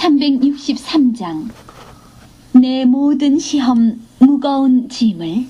363장. 내 모든 시험 무거운 짐을.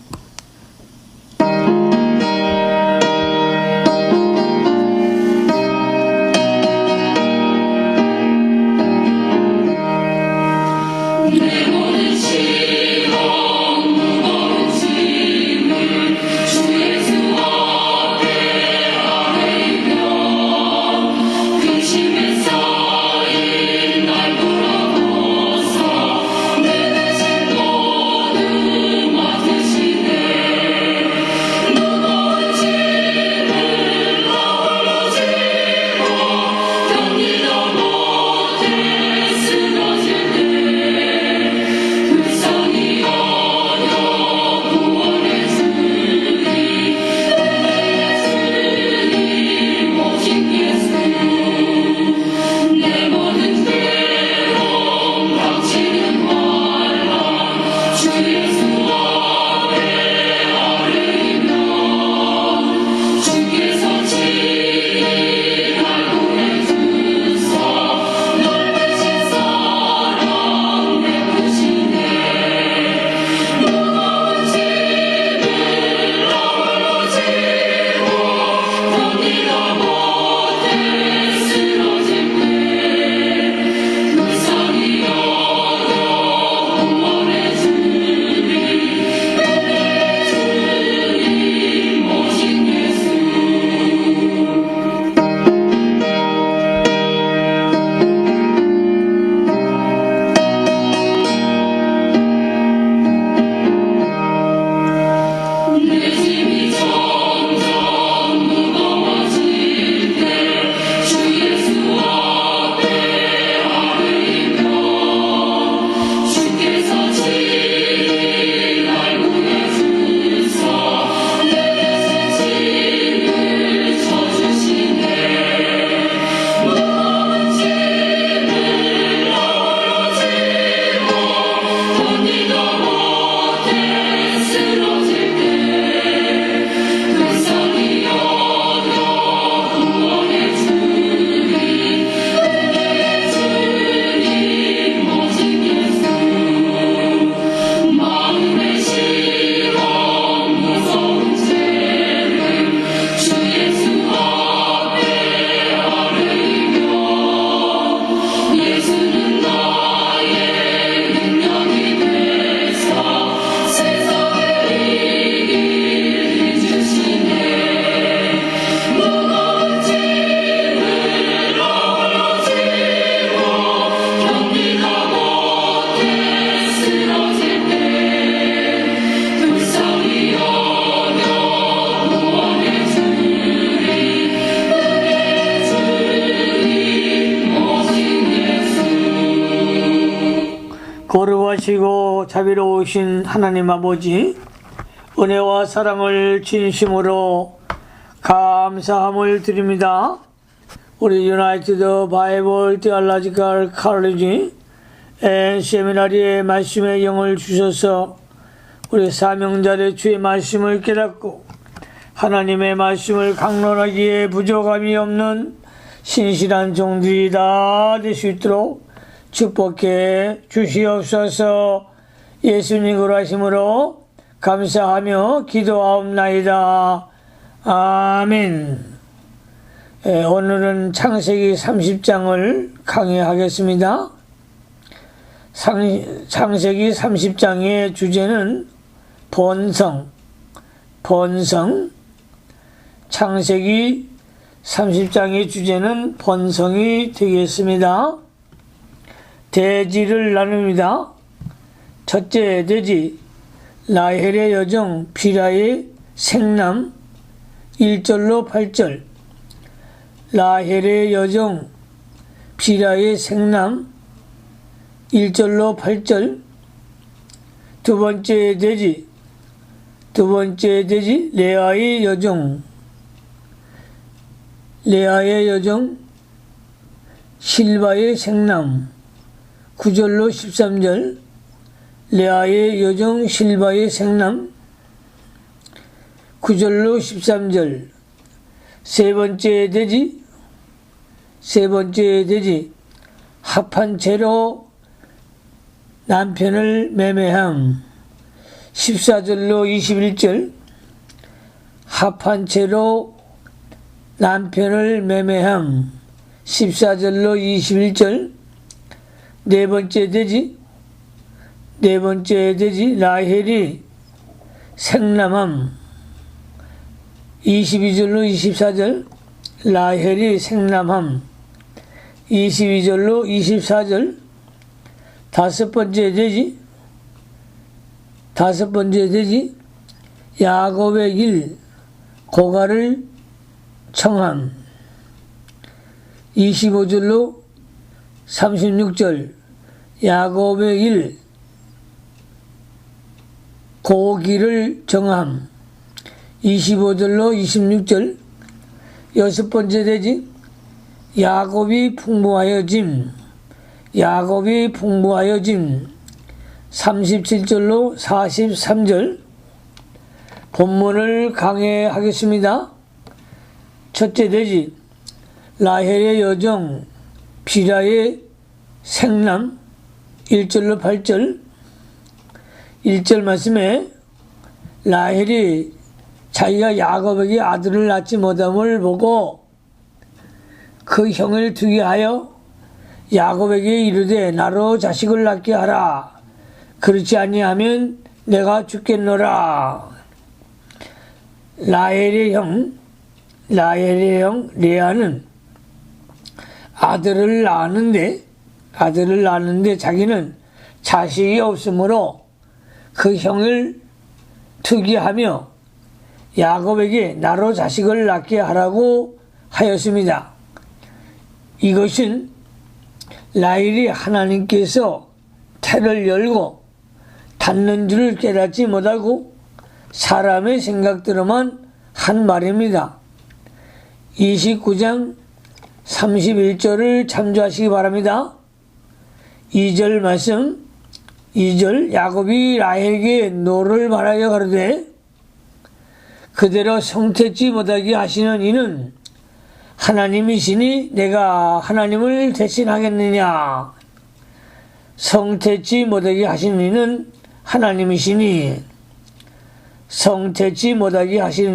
거룩하시고 자비로우신 하나님 아버지, 은혜와 사랑을 진심으로 감사함을 드립니다. 우리 유나이티드 바이블 디알라지컬 칼리지 앤 세미나리의 말씀의 영을 주셔서 우리 사명자의 주의 말씀을 깨닫고 하나님의 말씀을 강론하기에 부족함이 없는 신실한 종들이 다 될 수 있도록 축복해 주시옵소서. 예수님으로 하심으로 감사하며 기도하옵나이다. 아멘. 오늘은 창세기 30장을 강의하겠습니다. 창세기 30장의 주제는 번성. 창세기 30장의 주제는 번성이 되겠습니다. 대지를 나눕니다. 첫째 대지, 라헬의 여정 비라의 생남 1절로 8절. 라헬의 여정 비라의 생남 1절로 8절. 두 번째 대지 레아의 여정 실바의 생남 9절로 13절. 레아의 여정 실바의 생남 9절로 13절. 세 번째 대지 합한 채로 남편을 매매함. 14절로 21절 합한 채로 남편을 매매함. 14절로 21절 네 번째 돼지 라헬이 생남함. 22절로 24절 라헬이 생남함. 22절로 24절 다섯 번째 돼지 야곱의 길 고가를 청함. 25절로 36절 야곱의 길 고기를 정함. 25절로 26절 여섯 번째 돼지 야곱이 풍부하여짐. 37절로 43절 본문을 강해하겠습니다. 첫째 돼지 라헬의 여종 비라의 생남. 1절로 8절 1절 말씀에 라헬이 자기가 야곱에게 아들을 낳지 못함을 보고 그 형을 투기하여 야곱에게 이르되 나로 자식을 낳게 하라. 그렇지 아니하면 내가 죽겠노라. 라헬의 형 레아는 아들을 낳았는데 자기는 자식이 없으므로 그 형을 투기하며 야곱에게 나로 자식을 낳게 하라고 하였습니다. 이것은 라헬이 하나님께서 태를 열고 닫는 줄을 깨닫지 못하고 사람의 생각대로만 한 말입니다. 29장 31절을 참조하시기 바랍니다. 2절 말씀 2절 야곱이 라헬에게 노를 말하여 가로되 그대로 성태지 못하게 하시는 이는 하나님이시니 내가 하나님을 대신하겠느냐. 성태지 못하게 하시는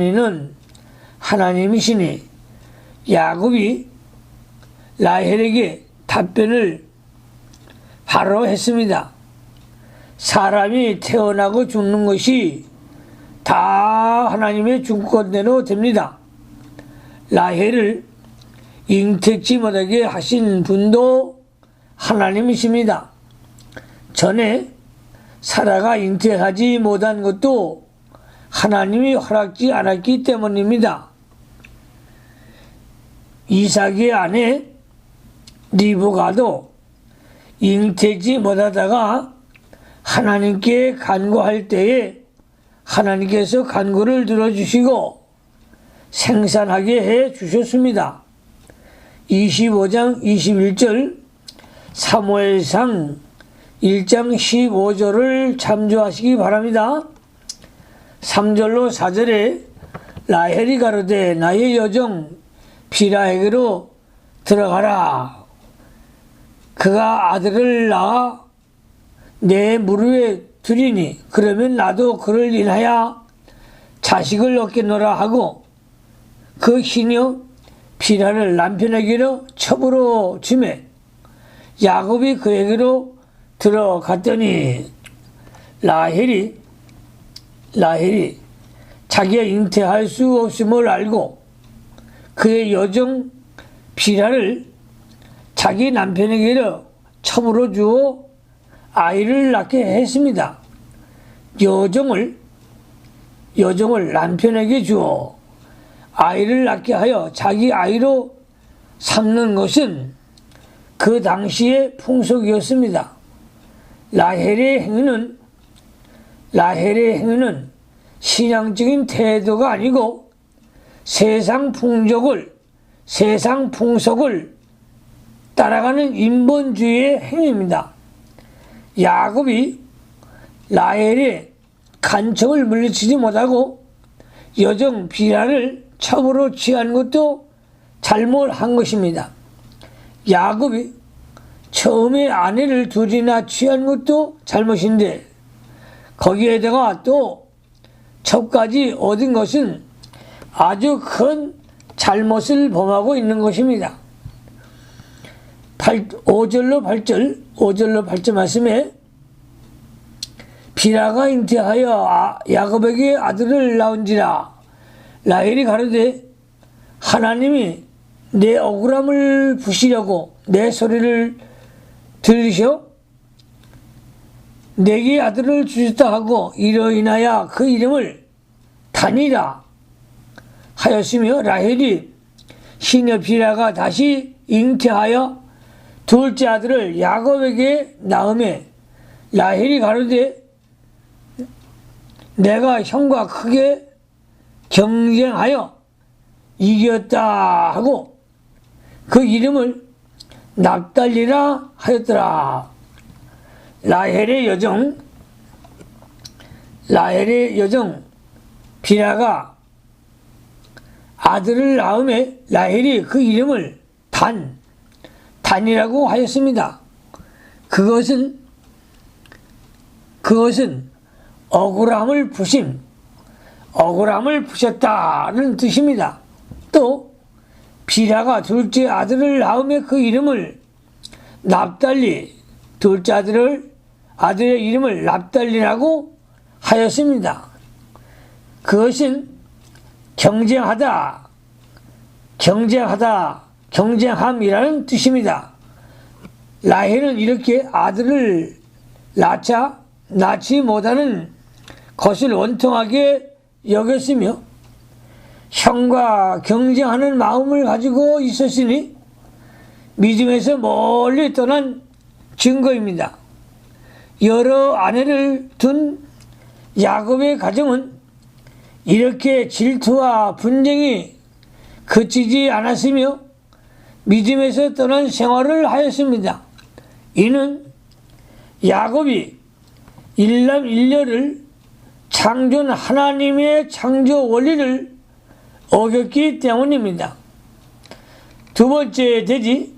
이는 하나님이시니 야곱이 라헬에게 답변을 바로 했습니다. 사람이 태어나고 죽는 것이 다 하나님의 주권대로 됩니다. 라헬을 잉태치 못하게 하신 분도 하나님이십니다. 전에 사라가 잉태하지 못한 것도 하나님이 허락지 않았기 때문입니다. 이삭의 아내 리브가도 잉태지 못하다가 하나님께 간구할 때에 하나님께서 간구를 들어주시고 생산하게 해 주셨습니다. 25장 21절 사무엘상 1장 15절을 참조하시기 바랍니다. 3절로 4절에 라헬이 가로되 나의 여종 비라에게로 들어가라. 그가 아들을 낳아 내 무릎에 두리니 그러면 나도 그를 인하여 자식을 얻겠노라 하고 그 희녀 비라를 남편에게로 첩으로 주매 야곱이 그에게로 들어갔더니 라헬이 자기가 잉태할 수 없음을 알고 그의 여종 비라를 자기 남편에게로 첩으로 주어 아이를 낳게 했습니다. 여종을 남편에게 주어 아이를 낳게 하여 자기 아이로 삼는 것은 그 당시의 풍속이었습니다. 라헬의 행위는 신앙적인 태도가 아니고 세상 풍속을 따라가는 인본주의의 행위입니다. 야곱이 라헬의 간청을 물리치지 못하고 여종 비라를 첩으로 취한 것도 잘못한 것입니다. 야곱이 처음에 아내를 둘이나 취한 것도 잘못인데 거기에다가 또 첩까지 얻은 것은 아주 큰 잘못을 범하고 있는 것입니다. 5절로 8절 말씀에 비라가 잉태하여 야곱에게 아들을 낳은지라 라헬이 가로되 하나님이 내 억울함을 부시려고 내 소리를 들으셔 내게 아들을 주셨다 하고 이로 인하여 그 이름을 단이라 하였으며 라헬이 시녀 비라가 다시 잉태하여 둘째 아들을 야곱에게 낳음에 라헬이 가로되 내가 형과 크게 경쟁하여 이겼다 하고 그 이름을 납달리라 하였더라. 라헬의 여정 비라가 아들을 낳음에 라헬이 그 이름을 단이라고 하였습니다. 그것은 억울함을 부셨다는 뜻입니다. 또 비라가 둘째 아들을 낳음에 그 이름을 납달리, 둘째 아들의 이름을 납달리라고 하였습니다. 그것은 경쟁함이라는 뜻입니다. 라헬은 이렇게 아들을 낳지 못하는 것을 원통하게 여겼으며 형과 경쟁하는 마음을 가지고 있었으니 믿음에서 멀리 떠난 증거입니다. 여러 아내를 둔 야곱의 가정은 이렇게 질투와 분쟁이 그치지 않았으며 믿음에서 떠난 생활을 하였습니다. 이는 야곱이 일남일녀를 창조한 하나님의 창조 원리를 어겼기 때문입니다. 두 번째 돼지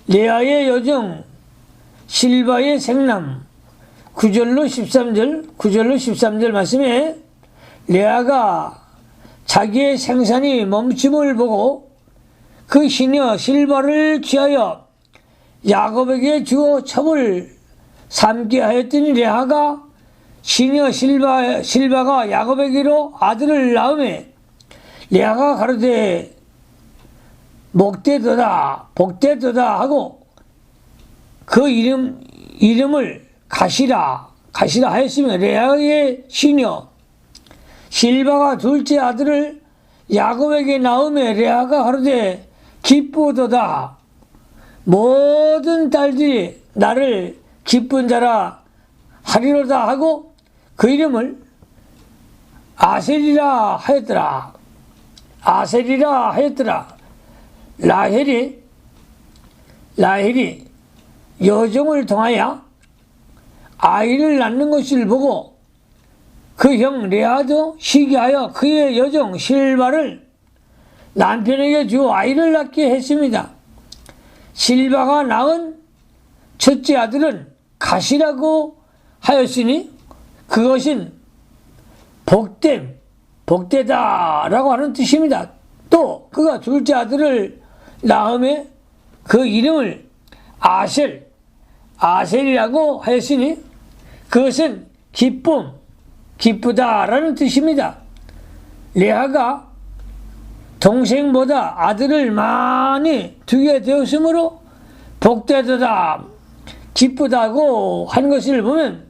레아의 여정 실바의 생남 9절로 13절 말씀에 레아가 자기의 생산이 멈춤을 보고 그 시녀 실바를 취하여 야곱에게 주어 첩을 삼게 하였더니 레아가 시녀 실바가 야곱에게로 아들을 낳음에 레아가 가로되 복되도다 하고 그 이름을 가시라 하였으며 레아의 시녀 실바가 둘째 아들을 야곱에게 낳음에 레아가 가로되 기쁘도다 모든 딸들이 나를 기쁜 자라 하리로다 하고 그 이름을 아셀이라 하였더라. 라헬이 여종을 통하여 아이를 낳는 것을 보고 그 형 레아도 시기하여 그의 여종 실바를 남편에게 주어 아이를 낳게 했습니다. 실바가 낳은 첫째 아들은 가시라고 하였으니 그것은 복되다라고 하는 뜻입니다. 또 그가 둘째 아들을 낳음에 그 이름을 아셀이라고 하였으니 그것은 기쁘다라는 뜻입니다. 레아가 동생보다 아들을 많이 두게 되었으므로 복되도다 기쁘다고 한 것을 보면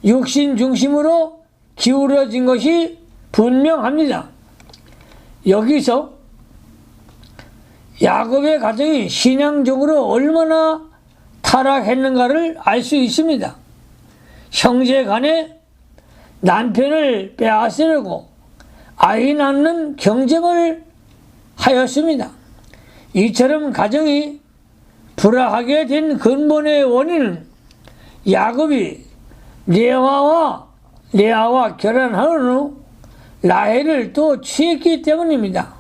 육신 중심으로 기울어진 것이 분명합니다. 여기서 야곱의 가정이 신앙적으로 얼마나 타락했는가를 알 수 있습니다. 형제 간에 남편을 빼앗으려고 아이 낳는 경쟁을 하였습니다. 이처럼 가정이 불화하게 된 근본의 원인은 야곱이 레아와 결혼한 후 라헬을 또 취했기 때문입니다.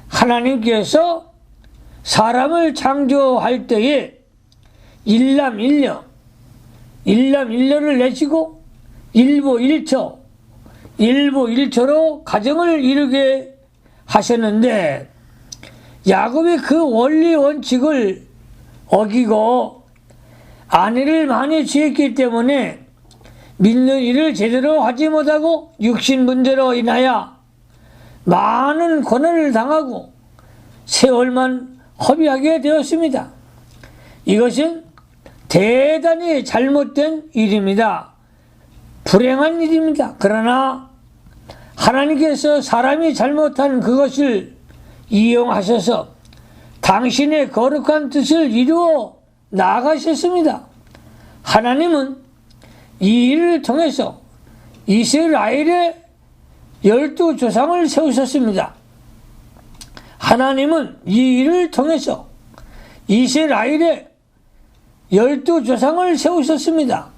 하나님께서 사람을 창조할 때에 일남일녀를 내시고 일부일처로 가정을 이루게 하셨는데, 야곱이 그 원리 원칙을 어기고 아내를 많이 취했기 때문에 믿는 일을 제대로 하지 못하고 육신 문제로 인하여 많은 고난을 당하고 세월만 허비하게 되었습니다. 이것은 대단히 잘못된 일입니다. 불행한 일입니다. 그러나 하나님께서 사람이 잘못한 그것을 이용하셔서 당신의 거룩한 뜻을 이루어 나아가셨습니다. 하나님은 이 일을 통해서 이스라엘의 12조상을 세우셨습니다. 하나님은 이 일을 통해서 이스라엘의 12조상을 세우셨습니다.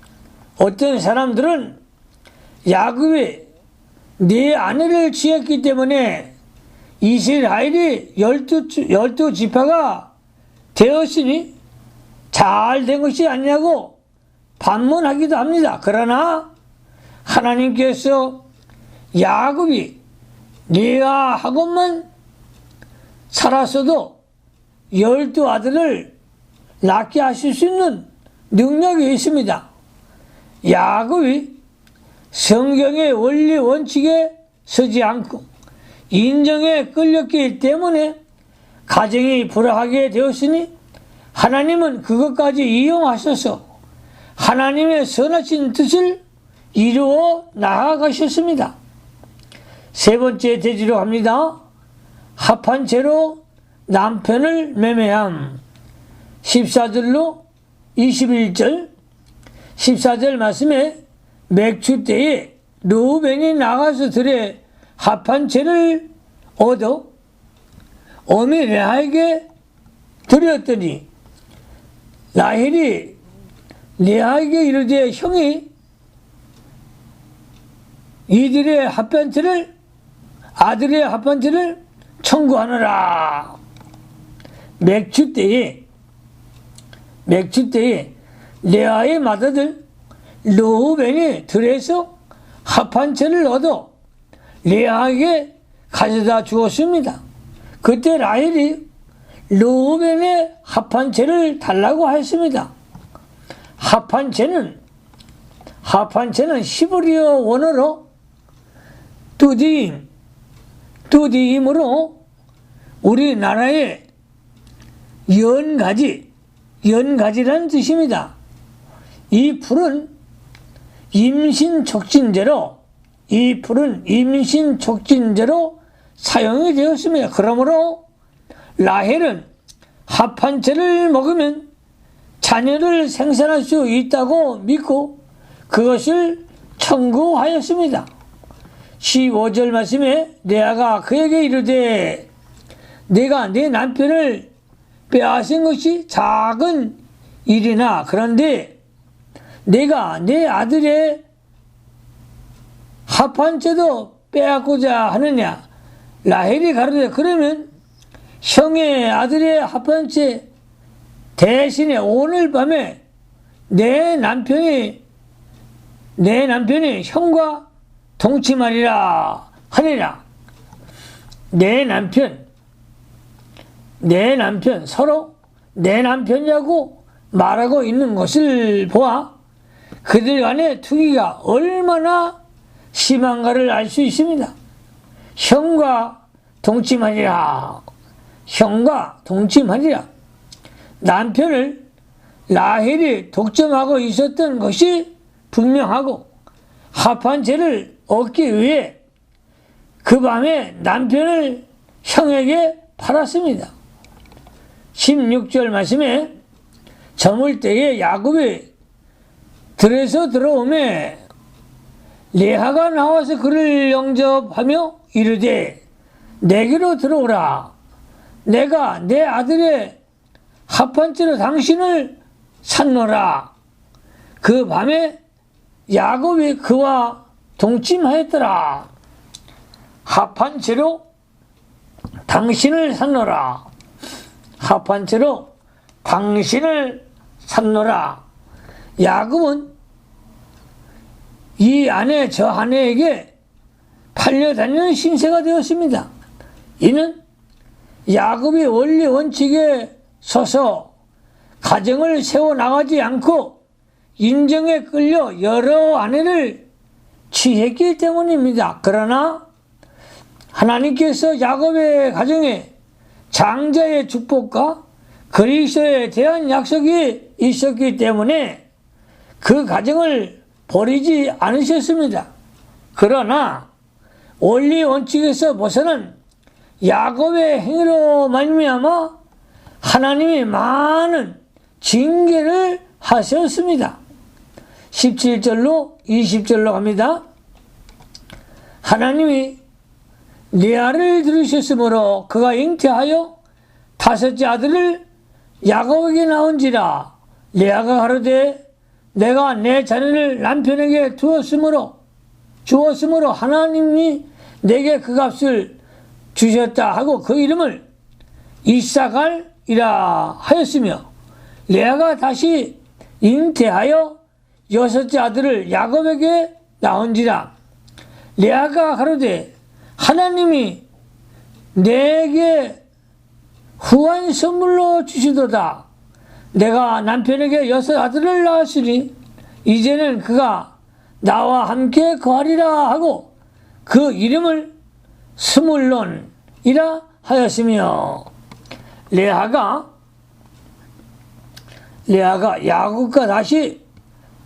어떤 사람들은 야곱이 네 아내를 취했기 때문에 이스라엘이 12지파가 되었으니 잘 된 것이 아니냐고 반문하기도 합니다. 그러나 하나님께서 야곱이 레아하고만 살았어도 12아들을 낳게 하실 수 있는 능력이 있습니다. 야곱이 성경의 원리 원칙에 서지 않고 인정에 끌렸기 때문에 가정이 불화하게 되었으니 하나님은 그것까지 이용하셔서 하나님의 선하신 뜻을 이루어 나아가셨습니다. 세 번째 대지로 갑니다. 합한 채로 남편을 매매함. 14절로 21절 14절 말씀에 맥주 때에 르우벤이 나가서 들에 합한 채를 얻어 어미 레아에게 드렸더니 라헬이 레아에게 이르되 형이 이들의 합한 채를 아들의 합한 채를 청구하노라. 맥주 때에 레아의 맏아들 르우벤이 들에서 합한 채를 얻어 레아에게 가져다 주었습니다. 그때 라헬이 르우벤의 합한 채를 달라고 하였습니다. 합한 채는 히브리어 원어로 뚜디임으로 우리나라의 연가지라는 뜻입니다. 이 풀은 임신 촉진제로 사용이 되었습니다. 그러므로 라헬은 합한 채를 먹으면 자녀를 생산할 수 있다고 믿고 그것을 청구하였습니다. 15절 말씀에 레아가 그에게 이르되 내가 네 남편을 빼앗은 것이 작은 일이나 그런데 내가 내 아들의 합한 채도 빼앗고자 하느냐. 라헬이 가로되 그러면 형의 아들의 합한 채 대신에 오늘 밤에 내 남편이 형과 동침하리라 하니라. 내 남편 서로 내 남편이라고 말하고 있는 것을 보아 그들 간의 투기가 얼마나 심한가를 알 수 있습니다. 형과 동침하리라. 남편을 라헬이 독점하고 있었던 것이 분명하고 합한 채를 얻기 위해 그 밤에 남편을 형에게 팔았습니다. 16절 말씀에 저물 때에 야곱이 들에서 들어오매 레아가 나와서 그를 영접하며 이르되 내게로 들어오라. 내가 내 아들의 합한 채로 당신을 샀노라. 그 밤에 야곱이 그와 동침하였더라. 합한 채로 당신을 샀노라. 합한 채로 당신을 삼노라. 야곱은 이 아내 저 아내에게 팔려다니는 신세가 되었습니다. 이는 야곱이 원리 원칙에 서서 가정을 세워나가지 않고 인정에 끌려 여러 아내를 취했기 때문입니다. 그러나 하나님께서 야곱의 가정에 장자의 축복과 그리스도에 대한 약속이 있었기 때문에 그 가정을 버리지 않으셨습니다. 그러나 원리 원칙에서 벗어난 야곱의 행위로 말미암아 하나님이 많은 징계를 하셨습니다. 17절로 20절로 갑니다. 하나님이 레아를 들으셨으므로 그가 잉태하여 다섯째 아들을 야곱에게 낳은지라. 레아가 가로되 내가 내 자녀를 남편에게 주었으므로 하나님이 내게 그 값을 주셨다 하고 그 이름을 이사갈이라 하였으며, 레아가 다시 잉태하여 여섯째 아들을 야곱에게 낳은지라. 레아가 가로되 하나님이 내게 후한 선물로 주시도다. 내가 남편에게 여섯 아들을 낳았으니 이제는 그가 나와 함께 거하리라 하고 그 이름을 스물론이라 하였으며, 레아가 야곱과 다시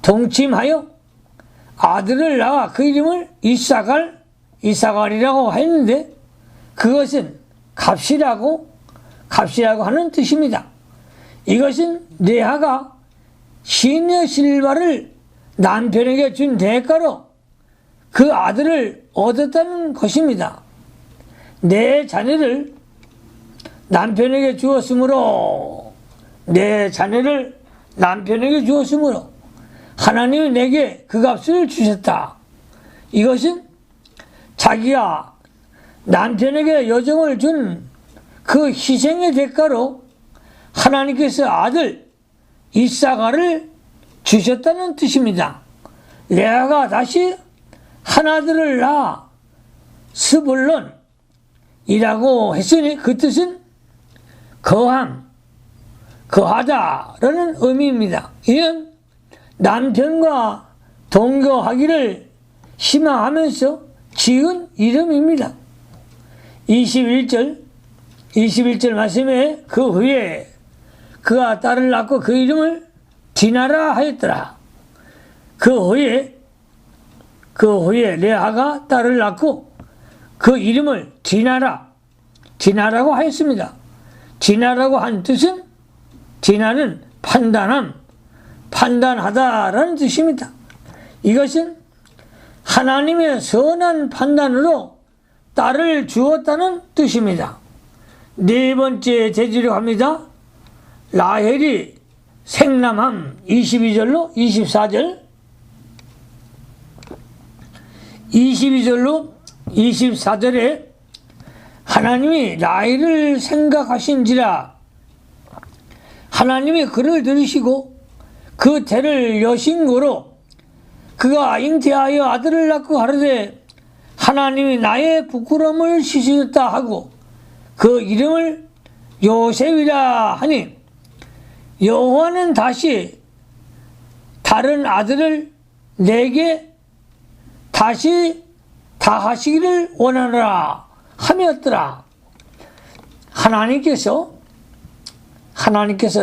동침하여 아들을 낳아 그 이름을 이사갈이라고 했는데 그것은 값이라고 하는 뜻입니다. 이것은 레아가 시녀 실바를 남편에게 준 대가로 그 아들을 얻었다는 것입니다. 내 자녀를 남편에게 주었으므로 하나님이 내게 그 값을 주셨다. 이것은 자기가 남편에게 여정을 준 그 희생의 대가로 하나님께서 아들 이사갈을 주셨다는 뜻입니다. 레아가 다시 한 아들을 낳아 스불론이라고 했으니 그 뜻은 거하다라는 의미입니다. 이는 남편과 동거하기를 희망하면서 지은 이름입니다. 21절 말씀에 그 후에 그가 딸을 낳고 그 이름을 디나라 하였더라. 그 후에 레아가 딸을 낳고 그 이름을 디나라고 하였습니다. 디나라고 한 뜻은, 디나는 판단하다라는 뜻입니다. 이것은 하나님의 선한 판단으로 딸을 주었다는 뜻입니다. 네 번째 제지로 갑니다. 라헬이 생남함. 22절로 24절. 22절로 24절에 하나님이 라헬을 생각하신지라. 하나님이 그를 들으시고 그 태를 여신 고로 그가 잉태하여 아들을 낳고 가로되 하나님이 나의 부끄러움을 씻으셨다 하고 그 이름을 요셉이라 하니, 여호와는 다시 다른 아들을 내게 다시 다 하시기를 원하노라 하였더라. 하나님께서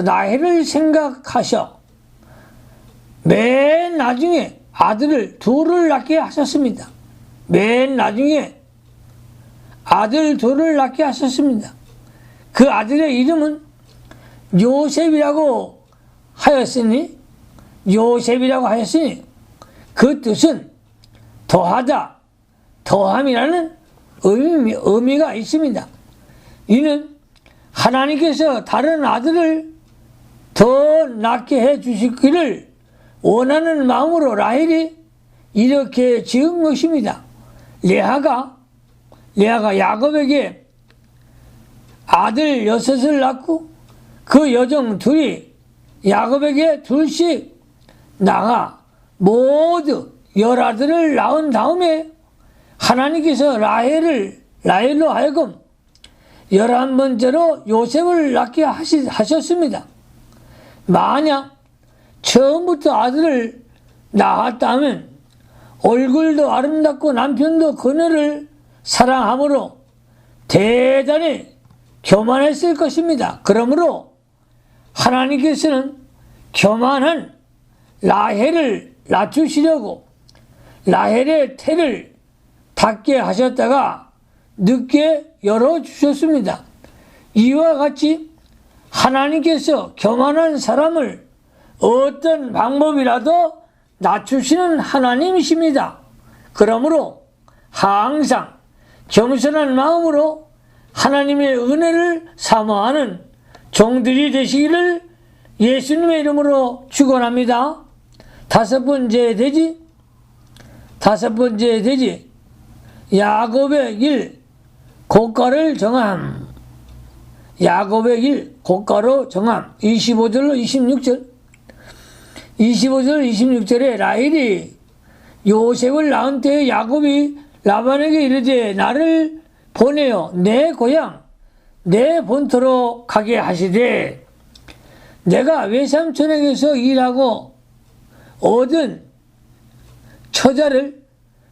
라헬을 생각하셔 맨 나중에 아들을 둘을 낳게 하셨습니다. 맨 나중에 아들 둘을 낳게 하셨습니다. 그 아들의 이름은 요셉이라고 하였으니 그 뜻은 더함이라는 의미가 있습니다. 이는 하나님께서 다른 아들을 더 낳게 해 주시기를 원하는 마음으로 라헬이 이렇게 지은 것입니다. 레아가 야곱에게 아들 6을 낳고 그 여종 둘이 야곱에게 둘씩 나가 모두 10아들을 낳은 다음에 하나님께서 라헬로 하여금 11번째로 요셉을 낳게 하셨습니다. 만약 처음부터 아들을 낳았다면 얼굴도 아름답고 남편도 그녀를 사랑함으로 대단히 교만했을 것입니다. 그러므로 하나님께서는 교만한 라헬을 낮추시려고 라헬의 태를 닫게 하셨다가 늦게 열어주셨습니다. 이와 같이 하나님께서 교만한 사람을 어떤 방법이라도 낮추시는 하나님이십니다. 그러므로 항상 겸손한 마음으로 하나님의 은혜를 사모하는 종들이 되시기를 예수님의 이름으로 축원합니다. 다섯 번째 돼지 야곱의 길 고가를 정함. 야곱의 길 고가로 정함. 25절로 26절에 라헬이 요셉을 낳은 때에 야곱이 라반에게 이르되 나를 보내어 내 고향 내 본토로 가게 하시되 내가 외삼촌에게서 일하고 얻은 처자를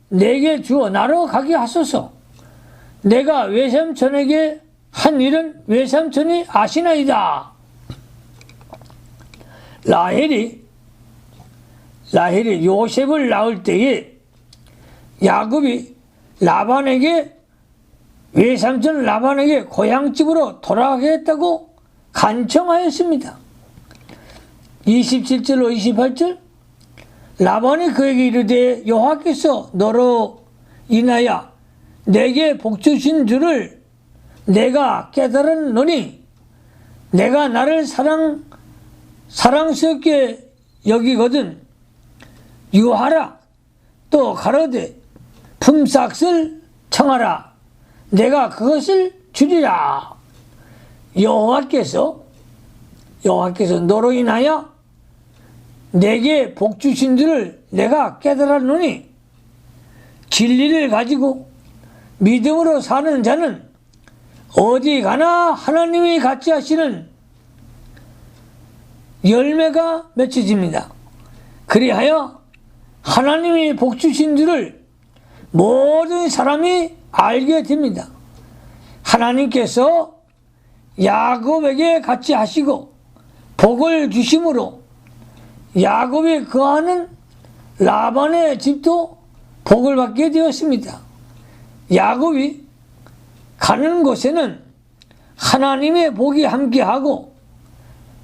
내게 주어 나로 가게 하소서. 내가 외삼촌에게 한 일은 외삼촌이 아시나이다. 라헬이 요셉을 낳을 때에 야곱이 외삼촌 라반에게 고향집으로 돌아가겠다고 간청하였습니다. 27절로 28절 라반이 그에게 이르되 여호와께서 너로 인하여 내게 복 주신 줄을 내가 깨달았노니 내가 나를 사랑스럽게 여기거든 유하라. 또 가로되 품삯을 청하라. 내가 그것을 주리라. 여호와께서 너로 인하여 내게 복 주신 줄을 내가 깨달았노니 진리를 가지고 믿음으로 사는 자는 어디 가나 하나님이 같이 하시는 열매가 맺혀집니다. 그리하여 하나님이 복 주신 줄을 모든 사람이 알게 됩니다. 하나님께서 야곱에게 같이 하시고 복을 주심으로 야곱이 거하는 라반의 집도 복을 받게 되었습니다. 야곱이 가는 곳에는 하나님의 복이 함께하고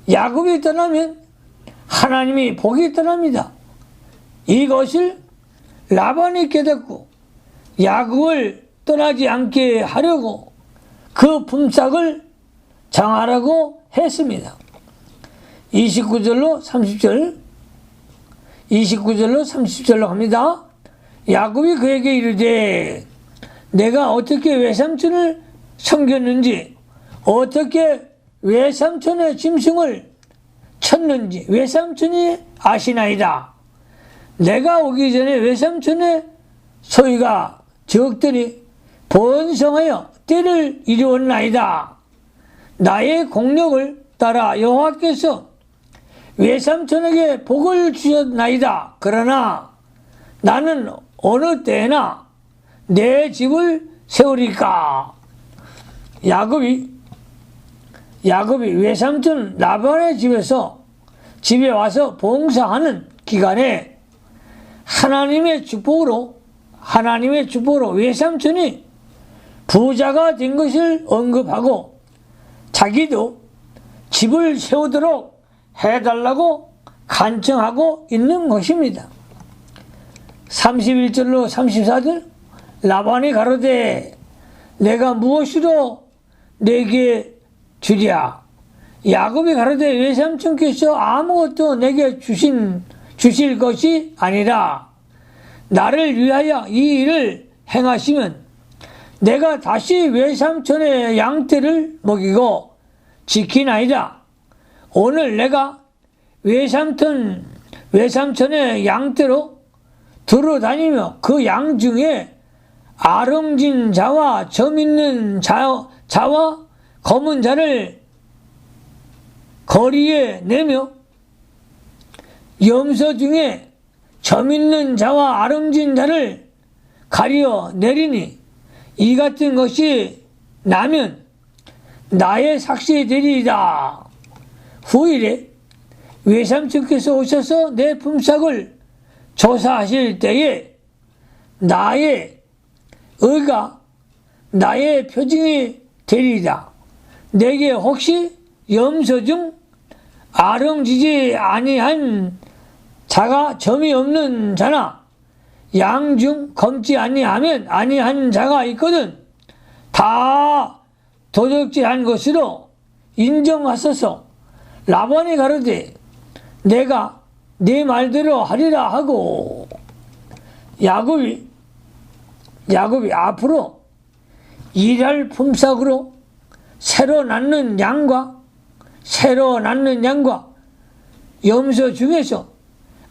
야곱이 떠나면 하나님이 복이 떠납니다. 이것을 라반이 깨닫고 야곱을 떠나지 않게 하려고 그 품삯을 정하라고 했습니다. 29절로 30절로 합니다. 야곱이 그에게 이르되 내가 어떻게 외삼촌을 섬겼는지 어떻게 외삼촌의 짐승을 쳤는지 외삼촌이 아시나이다. 내가 오기 전에 외삼촌의 소유가 적더니 번성하여 때를 이루었나이다. 나의 공력을 따라 여호와께서 외삼촌에게 복을 주셨나이다. 그러나 나는 어느 때나 내 집을 세우리까. 야곱이 외삼촌 라반의 집에 와서 봉사하는 기간에 하나님의 축복으로 외삼촌이 부자가 된 것을 언급하고 자기도 집을 세우도록 해달라고 간청하고 있는 것입니다. 31절로 34절 라반이 가로되 내가 무엇으로 내게 주랴. 야곱이 가로되 외삼촌께서 아무것도 내게 주실 것이 아니라 나를 위하여 이 일을 행하시면 내가 다시 외삼촌의 양떼를 먹이고 지키나이다. 오늘 내가 외삼촌의 양떼로 돌아다니며 그 양 중에 아름진 자와 점 있는 자와 검은 자를 거리에 내며 염소 중에 점 있는 자와 아름진 자를 가려 내리니 이 같은 것이 나면 나의 삭시 되리이다. 후일에 외삼촌께서 오셔서 내 품삯을 조사하실 때에 나의 의가 나의 표징이 되리이다. 내게 혹시 염소 중 아름지지 아니한 자가 점이 없는 자나 양 중 검지 아니한 자가 있거든 다 도적질한 것으로 인정하소서. 라반이 가로되 내가 네 말대로 하리라 하고 야곱이 앞으로 일할 품삯으로 새로 낳는 양과 염소 중에서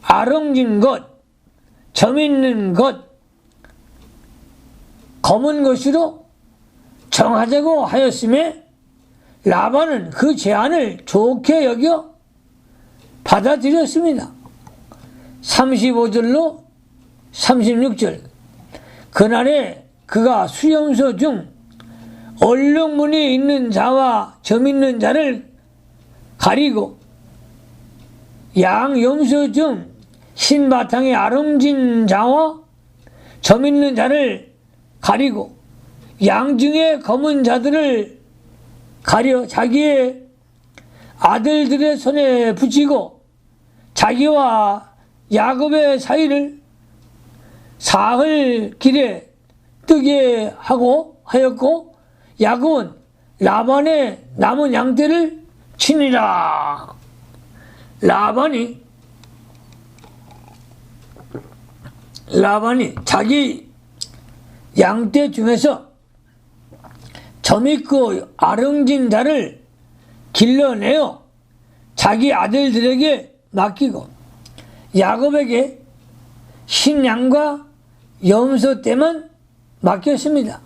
아름진 것, 점 있는 것, 검은 것으로 정하자고 하였음에 라반은 그 제안을 좋게 여겨 받아들였습니다. 35절로 36절 그날에 그가 수염소 중 얼룩무늬 있는 자와 점 있는 자를 가리고 양 염소 중 흰바탕에 아름진 자와 점 있는 자를 가리고 양 중에 검은 자들을 가려 자기의 아들들의 손에 붙이고 자기와 야곱의 사이를 사흘 길에 뜨게 하였고 야곱은 라반의 남은 양떼를 치니라. 라반이 자기 양떼 중에서 점 있고 아름진 자를 길러내어 자기 아들들에게 맡기고 야곱에게 흰 양과 염소 떼만 맡겼습니다.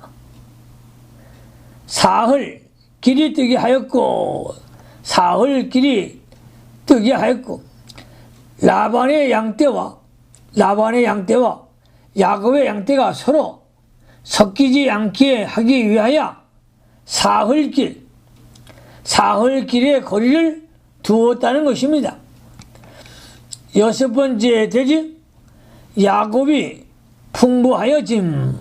사흘 길이 뜨게 하였고 라반의 양떼와 야곱의 양떼가 서로 섞이지 않게 하기 위하여 사흘길의 거리를 두었다는 것입니다. 여섯 번째 대집 야곱이 풍부하여짐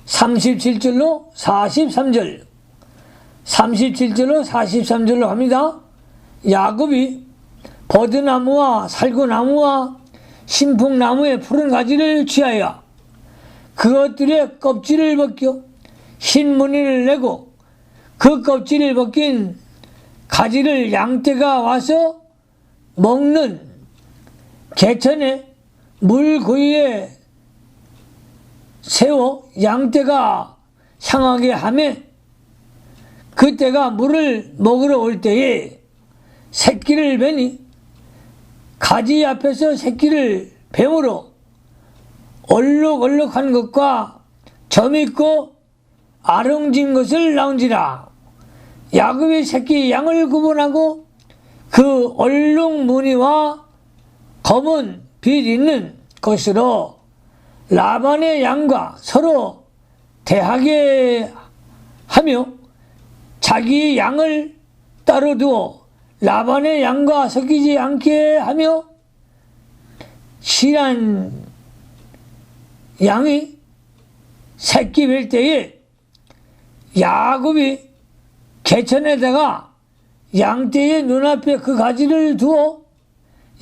37절로 43절로 합니다. 야곱이 버드나무와 살구나무와 신풍나무의 푸른 가지를 취하여 그것들의 껍질을 벗겨 흰 무늬를 내고 그 껍질을 벗긴 가지를 양떼가 와서 먹는 개천에 물 고이에 세워 양떼가 향하게 하며 그때가 물을 먹으러 올 때에 새끼를 베니 가지 앞에서 새끼를 뱀으로 얼룩얼룩한 것과 점 있고 아름진 것을 낳은지라. 야곱이 새끼 양을 구분하고 그 얼룩 무늬와 검은 빛 있는 것으로 라반의 양과 서로 대하게 하며 자기 양을 따로 두어 라반의 양과 섞이지 않게 하며 실한 양이 새끼 뵐 때에 야곱이 개천에다가 양떼의 눈앞에 그 가지를 두어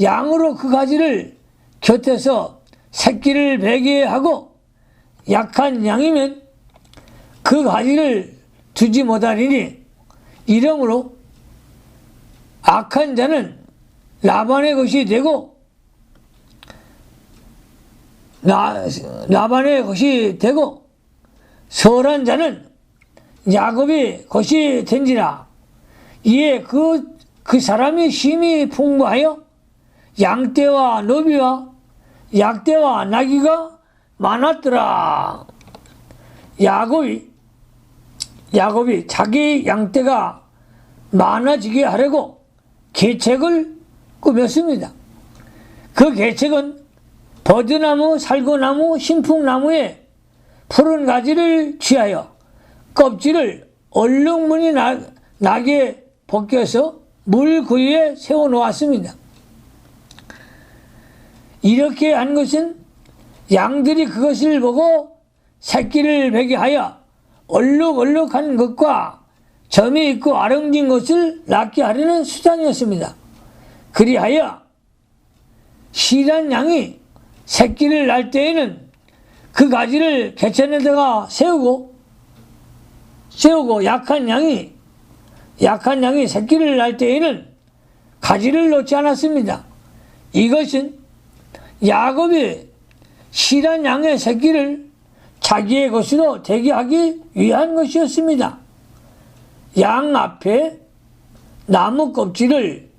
양으로 그 가지를 곁에서 새끼를 베게 하고 약한 양이면 그 가지를 두지 못하리니 이러므로 악한 자는 라반의 것이 되고 선한 자는 야곱의 것이 된지라. 이에 그 사람이 힘이 풍부하여 양떼와 노비와 약대와 나귀가 많았더라. 야곱이 자기 양떼가 많아지게 하려고 계책을 꾸몄습니다. 그 계책은 버드나무, 살구나무, 신풍나무의 푸른 가지를 취하여 껍질을 얼룩무늬 나게 벗겨서 물구유에 세워놓았습니다. 이렇게 한 것은 양들이 그것을 보고 새끼를 베게 하여 얼룩얼룩한 것과 점이 있고 아름진 것을 낳게 하려는 수단이었습니다. 그리하여 실한 양이 새끼를 낳을 때에는 그 가지를 개천에다가 세우고 약한 양이 새끼를 낳을 때에는 가지를 놓지 않았습니다. 이것은 야곱이 실한 양의 새끼를 자기의 것으로 되게 하기 위한 것이었습니다. 양 앞에 나무 껍질을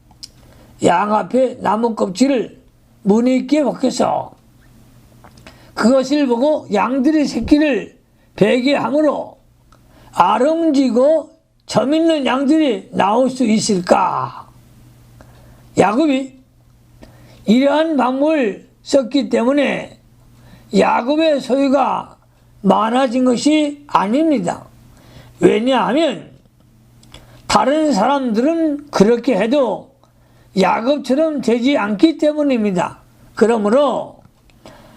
무늬 있게 벗겨서 그것을 보고 양들이 새끼를 베게 함으로 아름지고 점 있는 양들이 나올 수 있을까? 야곱이 이러한 방법을 썼기 때문에 야곱의 소유가 많아진 것이 아닙니다. 왜냐하면 다른 사람들은 그렇게 해도 야곱처럼 되지 않기 때문입니다. 그러므로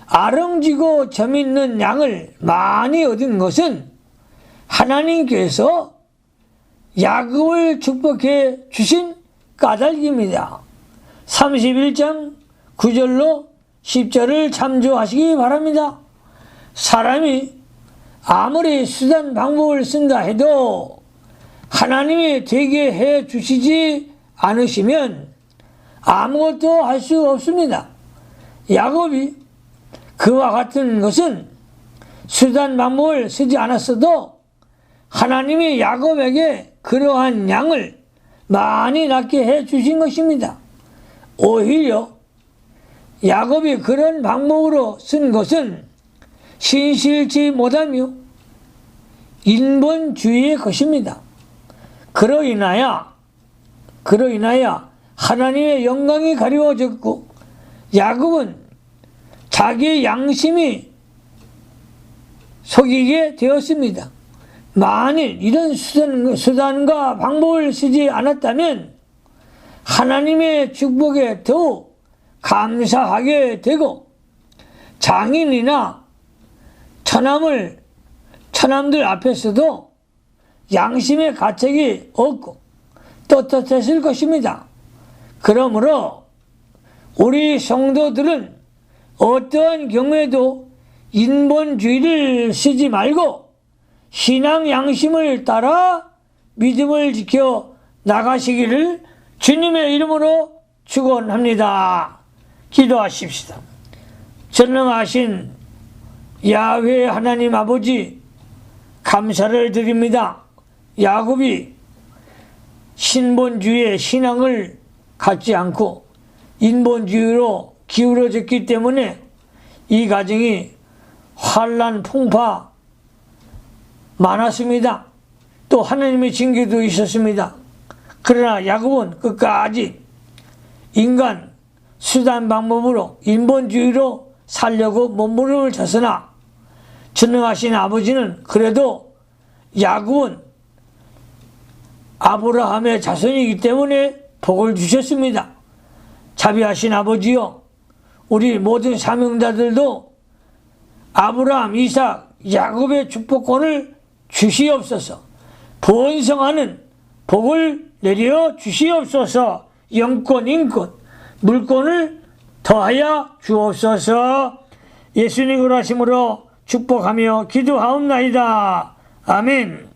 아름지고 점 있는 양을 많이 얻은 것은 하나님께서 야곱을 축복해 주신 까닭입니다. 31장 9절로 10절을 참조하시기 바랍니다. 사람이 아무리 수단 방법을 쓴다 해도 하나님이 되게 해 주시지 않으시면 아무것도 할 수 없습니다. 야곱이 그와 같은 것은 수단 방법을 쓰지 않았어도 하나님이 야곱에게 그러한 양을 많이 낳게 해 주신 것입니다. 오히려 야곱이 그런 방법으로 쓴 것은 신실치 못하며 인본주의의 것입니다. 그로 인하여 하나님의 영광이 가리워졌고 야곱은 자기의 양심이 속이게 되었습니다. 만일 이런 수단과 방법을 쓰지 않았다면 하나님의 축복에 더욱 감사하게 되고 장인이나 처남들 앞에서도 양심의 가책이 없고 떳떳했을 것입니다. 그러므로 우리 성도들은 어떠한 경우에도 인본주의를 쓰지 말고 신앙 양심을 따라 믿음을 지켜 나가시기를 주님의 이름으로 축원합니다. 기도하십시다. 전능하신 야훼 하나님 아버지 감사를 드립니다. 야곱이 신본주의의 신앙을 갖지 않고 인본주의로 기울어졌기 때문에 이 가정이 환난 풍파 많았습니다. 또 하나님의 징계도 있었습니다. 그러나 야곱은 끝까지 인간 수단 방법으로 인본주의로 살려고 몸부림을 쳤으나 전능하신 아버지는 그래도 야곱은 아브라함의 자손이기 때문에 복을 주셨습니다. 자비하신 아버지요, 우리 모든 사명자들도 아브라함, 이삭, 야곱의 축복권을 주시옵소서. 번성하는 복을 내려 주시옵소서. 영권, 인권, 물권을 더하여 주옵소서. 예수님으로 하심으로 축복하며 기도하옵나이다. 아멘.